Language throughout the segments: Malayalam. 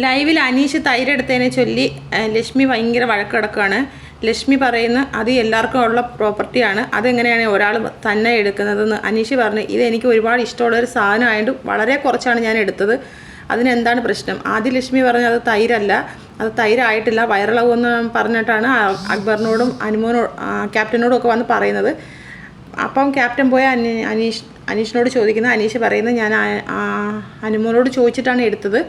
ലൈവിൽ അനീഷ് തൈരെടുത്തതിനെ ചൊല്ലി ലക്ഷ്മി ഭയങ്കര വഴക്കിടക്കുകയാണ്. ലക്ഷ്മി പറയുന്ന അത് എല്ലാവർക്കും ഉള്ള പ്രോപ്പർട്ടിയാണ്, അതെങ്ങനെയാണ് ഒരാൾ തന്നെ എടുക്കുന്നതെന്ന് അനീഷ് പറഞ്ഞു. ഇതെനിക്ക് ഒരുപാട് ഇഷ്ടമുള്ളൊരു സാധനമായതുകൊണ്ട് വളരെ കുറച്ചാണ് ഞാൻ എടുത്തത്, അതിനെന്താണ് പ്രശ്നം? ആദ്യം ലക്ഷ്മി പറഞ്ഞു അത് തൈരല്ല, അത് തൈരായിട്ടില്ല, വയറിളവെന്ന് പറഞ്ഞിട്ടാണ് അക്ബറിനോടും ക്യാപ്റ്റനോടും ഒക്കെ വന്ന് പറയുന്നത്. അപ്പം ക്യാപ്റ്റൻ പോയ അനീഷിനോട് ചോദിക്കുന്നത്, അനീഷ് പറയുന്നത് ഞാൻ അനുമോളോട് ചോദിച്ചിട്ടാണ് എടുത്തത്,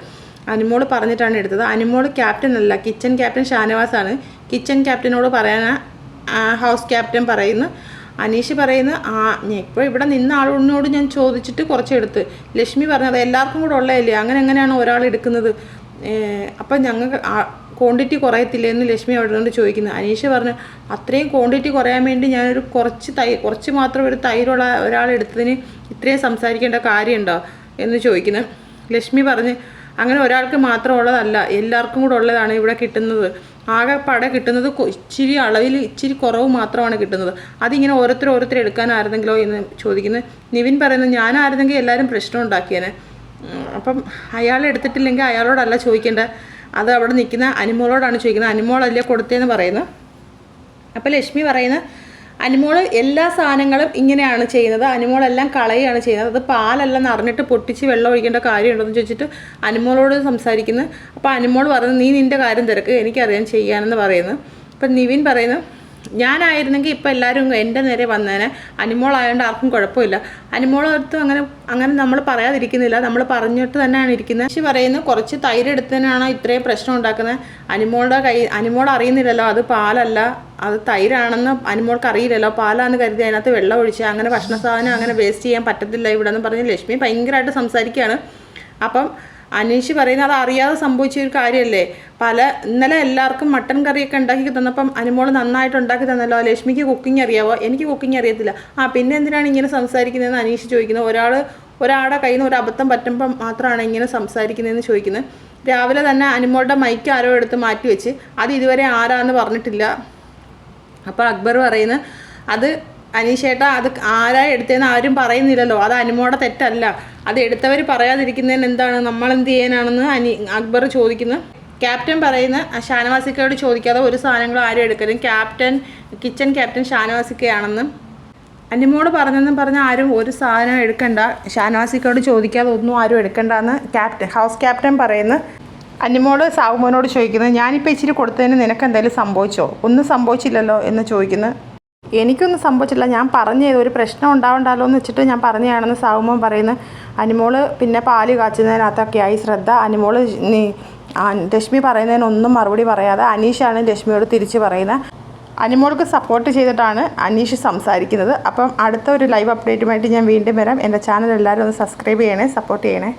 അനുമോൾ പറഞ്ഞിട്ടാണ് എടുത്തത്. അനുമോൾ ക്യാപ്റ്റൻ അല്ല, കിച്ചൺ ക്യാപ്റ്റൻ ഷാനവാസാണ്. കിച്ചൺ ക്യാപ്റ്റനോട് പറയാൻ ഹൗസ് ക്യാപ്റ്റൻ പറയുന്നു. അനീഷ് പറയുന്നു ഇപ്പോൾ ഇവിടെ നിന്ന ആളിനോട് ഞാൻ ചോദിച്ചിട്ട് കുറച്ചെടുത്ത്. ലക്ഷ്മി പറഞ്ഞത് എല്ലാവർക്കും കൂടെ ഉള്ളതല്ലേ, അങ്ങനെ എങ്ങനെയാണ് ഒരാൾ എടുക്കുന്നത്? അപ്പം ഞങ്ങൾക്ക് ക്വാണ്ടിറ്റി കുറയത്തില്ലേ എന്ന് ലക്ഷ്മി അവിടെ ചോദിക്കുന്നത്. അനീഷ് പറഞ്ഞു അത്രയും ക്വാണ്ടിറ്റി കുറയാൻ വേണ്ടി ഞാനൊരു കുറച്ച് മാത്രം ഒരു തൈരുള്ള ഒരാളെടുത്തതിന് ഇത്രയും സംസാരിക്കേണ്ട കാര്യമുണ്ടോ എന്ന് ചോദിക്കുന്നത്. ലക്ഷ്മി പറഞ്ഞ് അങ്ങനെ ഒരാൾക്ക് മാത്രം ഉള്ളതല്ല, എല്ലാവർക്കും കൂടെ ഉള്ളതാണ് ഇവിടെ കിട്ടുന്നത്. ആകെ പട കിട്ടുന്നത് ഇച്ചിരി അളവിൽ ഇച്ചിരി കുറവ് മാത്രമാണ് കിട്ടുന്നത്, അതിങ്ങനെ ഓരോരുത്തർ എടുക്കാനായിരുന്നെങ്കിലോ എന്ന് ചോദിക്കുന്നത്. നിവിൻ പറയുന്നത് ഞാനായിരുന്നെങ്കിൽ എല്ലാവരും പ്രശ്നം ഉണ്ടാക്കിയേനെ, അപ്പം അയാൾ എടുത്തിട്ടില്ലെങ്കിൽ അയാളോടല്ല ചോദിക്കേണ്ട, അത് അവിടെ നിൽക്കുന്ന അനുമോളോടാണ് ചോദിക്കുന്നത്, അനുമോളല്ലേ കൊടുത്തതെന്ന് പറയുന്നത്. അപ്പോൾ ലക്ഷ്മി പറയുന്നത് അനുമോൾ എല്ലാ സാധനങ്ങളും ഇങ്ങനെയാണ് ചെയ്യുന്നത്, അനുമോളെല്ലാം കളയുകയാണ് ചെയ്യുന്നത്, അത് പാലല്ലെന്ന് അറിഞ്ഞിട്ട് പൊട്ടിച്ച് വെള്ളം ഒഴിക്കേണ്ട കാര്യമുണ്ടെന്ന് ചോദിച്ചിട്ട് അനുമോളോട് സംസാരിക്കുന്നു. അപ്പോൾ അനുമോൾ പറയുന്നത് നീ നിൻ്റെ കാര്യം തിരക്ക്, എനിക്കറിയാൻ ചെയ്യാനെന്ന് പറയുന്നു. അപ്പം നിവിൻ പറയുന്നു ഞാനായിരുന്നെങ്കിൽ ഇപ്പോൾ എല്ലാവരും എൻ്റെ നേരെ വന്നേനെ, അനുമോളായതുകൊണ്ട് ആർക്കും കുഴപ്പമില്ല, അനുമോളടുത്ത് അങ്ങനെ നമ്മൾ പറയാതിരിക്കുന്നില്ല, നമ്മൾ പറഞ്ഞിട്ട് തന്നെയാണ് ഇരിക്കുന്നത്. പക്ഷേ പറയുന്നു കുറച്ച് തൈരെടുത്തതിനാണോ ഇത്രയും പ്രശ്നം ഉണ്ടാക്കുന്നത്, അനുമോൾ അറിയുന്നില്ലല്ലോ അത് പാലല്ല അത് തൈരാണെന്ന് അനുമോൾക്ക് അറിയില്ലല്ലോ, പാലാന്ന് കരുതി അതിനകത്ത് വെള്ളം ഒഴിച്ച് അങ്ങനെ ഭക്ഷണ സാധനം അങ്ങനെ വേസ്റ്റ് ചെയ്യാൻ പറ്റത്തില്ല ഇവിടെ എന്ന് പറഞ്ഞ് ലക്ഷ്മി ഭയങ്കരമായിട്ട് സംസാരിക്കുകയാണ്. അപ്പം അനീഷ് പറയുന്നത് അത് അറിയാതെ സംഭവിച്ച ഒരു കാര്യമല്ലേ, ഇന്നലെ എല്ലാവർക്കും മട്ടൻ കറിയൊക്കെ ഉണ്ടാക്കി തന്നപ്പം അനുമോൾ നന്നായിട്ട് ഉണ്ടാക്കി തന്നല്ലോ, ലക്ഷ്മിക്ക് കുക്കിംഗ് അറിയാവോ? എനിക്ക് കുക്കിംഗ് അറിയത്തില്ല. പിന്നെ എന്തിനാണ് ഇങ്ങനെ സംസാരിക്കുന്നതെന്ന് അനീഷ് ചോദിക്കുന്നത്. ഒരാളുടെ കയ്യിൽ നിന്ന് ഒരു അബദ്ധം പറ്റുമ്പം മാത്രമാണ് ഇങ്ങനെ സംസാരിക്കുന്നതെന്ന് ചോദിക്കുന്നത്. രാവിലെ തന്നെ അനുമോളുടെ മൈക്ക് ആരോ എടുത്ത് മാറ്റി വെച്ച്, അത് ഇതുവരെ ആരാന്ന് പറഞ്ഞിട്ടില്ല. അപ്പോൾ അക്ബർ പറയുന്നത് അത് അനീഷേട്ടാ അത് ആരായി എടുത്തതെന്ന് ആരും പറയുന്നില്ലല്ലോ, അത് അനുമോടെ തെറ്റല്ല, അത് എടുത്തവർ പറയാതിരിക്കുന്നതിന് എന്താണ്, നമ്മളെന്ത് ചെയ്യാനാണെന്ന് അക്ബർ ചോദിക്കുന്നു. ക്യാപ്റ്റൻ പറയുന്ന ഷാനവാസിക്കയോട് ചോദിക്കാതെ ഒരു സാധനങ്ങളും ആരും എടുക്കരുത്, കിച്ചൺ ക്യാപ്റ്റൻ ഷാനവാസിക്കയാണെന്ന് അനുമോട് പറഞ്ഞെന്നും പറഞ്ഞ് ആരും ഒരു സാധനം എടുക്കണ്ട, ഷാനവാസിക്കയോട് ചോദിക്കാതെ ഒന്നും ആരും എടുക്കണ്ടെന്ന് ഹൗസ് ക്യാപ്റ്റൻ പറയുന്നു. അനുമോട് സാവുമോനോട് ചോദിക്കുന്നത് ഞാനിപ്പോൾ ഇച്ചിരി കൊടുത്തതിന് നിനക്ക് എന്തെങ്കിലും സംഭവിച്ചോ? ഒന്നും സംഭവിച്ചില്ലല്ലോ എന്ന് ചോദിക്കുന്നു. എനിക്കൊന്നും സംഭവിച്ചില്ല, ഞാൻ പറഞ്ഞത് ഒരു പ്രശ്നം ഉണ്ടാവണ്ടല്ലോ എന്ന് വെച്ചിട്ട് ഞാൻ പറഞ്ഞതാണെന്ന് സാവുമോൻ പറയുന്നു. അനുമോള് പിന്നെ പാല് കാച്ചുന്നതിനകത്തൊക്കെയായി ശ്രദ്ധ. അനുമോള് രശ്മി പറയുന്നതിനൊന്നും മറുപടി പറയാതെ അനീഷാണ് രശ്മിയോട് തിരിച്ച് പറയുന്നത്. അനുമോൾക്ക് സപ്പോർട്ട് ചെയ്തിട്ടാണ് അനീഷ് സംസാരിക്കുന്നത്. അപ്പം അടുത്ത ഒരു ലൈവ് അപ്ഡേറ്റുമായിട്ട് ഞാൻ വീണ്ടും വരാം. എൻ്റെ ചാനൽ എല്ലാവരും ഒന്ന് സബ്സ്ക്രൈബ് ചെയ്യണേ, സപ്പോർട്ട് ചെയ്യണേ.